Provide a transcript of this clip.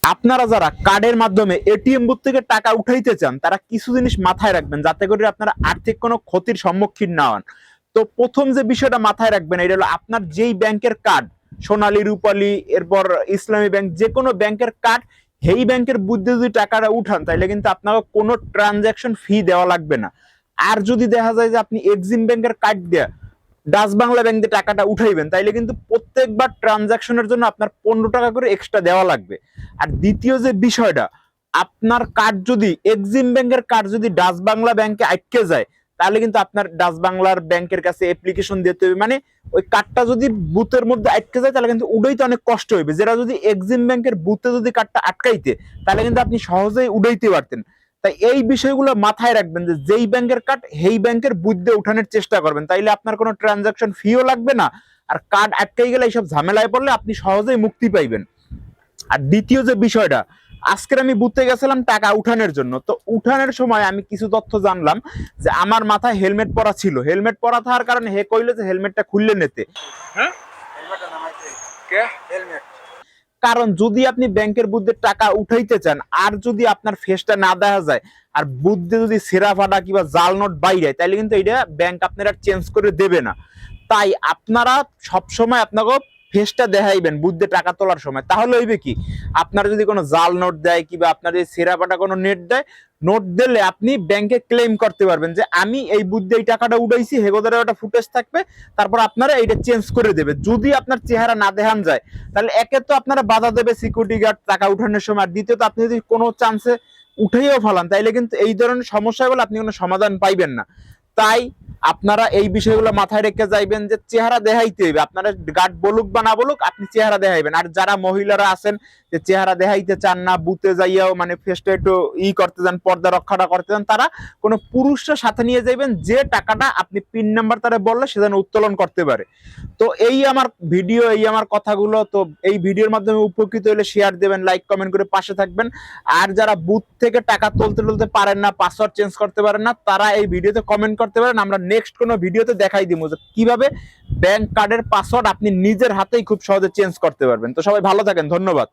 আপনারা যারা কার্ডের মাধ্যমে এটিএম বুথ থেকে টাকা উঠাইতে চান তারা কিছু জিনিস মাথায় রাখবেন যাতে করে আপনারা আর্থিক কোনো ক্ষতির সম্মুখীন না হন। তো প্রথম যে বিষয়টা মাথায় রাখবেন এটা হলো আপনার যেই ব্যাংকের কার্ড, সোনালী, রূপালী, এরপর ইসলামী ব্যাংক, যে কোনো ব্যাংকের কার্ড, এই ব্যাংকের বুথে যদি টাকাটা উঠান তাহলে কিন্তু আপনাকে কোনো ট্রানজাকশন ফি দেওয়া লাগবে না। আর যদি দেখা যায় যে আপনি এক্সিম ব্যাংকের কার্ড দিয়ে ডাচ বাংলা ব্যাংক দিয়ে টাকাটা উঠাইবেন তাইলে কিন্তু প্রত্যেকবার ট্রানজাকশনের জন্য আপনার 15 টাকা করে এক্সট্রা দেওয়া লাগবে। আর দ্বিতীয় যে বিষয়টা, আপনার কার্ড যদি এক্সিম ব্যাংকের কার্ড যদি ডাচ বাংলা ব্যাংকে আটকে যায় তাহলে কিন্তু আপনার ডাচ বাংলার ব্যাংকের কাছে অ্যাপ্লিকেশন দিতে হবে। মানে ওই কার্ডটা যদি বুথের মধ্যে আটকে যায় তাহলে কিন্তু উড়াইতে অনেক কষ্ট হইবে, যেটা যদি এক্সিম ব্যাংকের বুথে যদি কার্ডটা আটকাইতে তাহলে কিন্তু আপনি সহজেই উড়াইতে পারতেন। তাই এই বিষয়গুলো মাথায় রাখবেন যে যেই ব্যাংকের কার্ড সেই ব্যাংকের বুথে উঠানোর চেষ্টা করবেন, তাইলে আপনার কোনো ট্রানজাকশন ফিও লাগবে না। আর কার্ড আটকাই গেলে এইসব ঝামেলায় পড়লে আপনি সহজেই মুক্তি পাইবেন। আর দ্বিতীয় যে বিষয়টা, আজকের আমি বুথে গেছিলাম টাকা উঠানোর জন্য। তো উঠানোর সময় আমি কিছু তথ্য জানলাম যে আমার মাথায় হেলমেট পরা ছিল, হেলমেট পরা থাকার কারণে হে কইলো যে হেলমেটটা খুললে নিতে। হ্যাঁ, কারণ যদি আপনি ব্যাংকের বুথে টাকা উঠাইতে চান আর যদি আপনার ফেসটা না দেখা যায় আর বুথে যদি সেরা ফাটা কিংবা জাল নোট বাইরে তাহলে কিন্তু এটা ব্যাংক আপনারা চেঞ্জ করে দেবে না। তাই আপনারা সবসময় আপনাকে ফেসটা দেখাইবেন বুথে টাকা তোলার সময়। তাহলে হইবে কি, আপনার যদি কোনো জাল নোট দেয় কিংবা আপনার যদি সেরা ফাটা কোনো নেট দেয়, নোট দিলে আপনি ব্যাংকে ক্লেম করতে পারবেন যে আমি এই বুথে এই টাকাটা উঠাইছি, হেগোদারে একটা ফুটেজ থাকবে, তারপর আপনারা এইটা চেঞ্জ করে দেবে। যদি আপনার চেহারা না দেখান যায় তাহলে একে তো আপনারা বাধা দেবে সিকিউরিটি গার্ড টাকা উঠানোর সময়, আর দ্বিতীয়ত আপনি যদি কোনো চান্সে উঠেও ফেলান তাইলে কিন্তু এই ধরনের সমস্যাগুলো আপনি কোনো সমাধান পাইবেন না। তাই আপনারা এই বিষয়গুলো মাথায় রেখে যাইবেন যে চেহারা দেখাইতে হইবে, আপনারা গার্ড বলুক বা না বলুক আপনি চেহারা দেখাইবেন। আর যারা মহিলারা আছেন যে চেহারা দেখাইতে চান না, বুথে যাইয়াও মানে ফেসটা একটু করতে যান, পর্দা রক্ষাটা করতে যান, তারা কোনো পুরুষের সাথে নিয়ে যাইবেন যে টাকাটা আপনি পিন নাম্বার তারা বললে সে যেন উত্তোলন করতে পারে। তো এই আমার ভিডিও, এই আমার কথাগুলো। তো এই ভিডিওর মাধ্যমে উপকৃত হলে শেয়ার দেবেন, লাইক কমেন্ট করে পাশে থাকবেন। আর যারা বুথ থেকে টাকা তুলতে পারেন না, পাসওয়ার্ড চেঞ্জ করতে পারেন না, তারা এই ভিডিওতে কমেন্ট করতে পারেন। আমরা নেক্সট কোনো ভিডিওতে দেখাই দিব যে কিভাবে ব্যাংক কার্ডের পাসওয়ার্ড আপনি নিজের হাতেই খুব সহজে চেঞ্জ করতে পারবেন। তো সবাই ভালো থাকেন, ধন্যবাদ।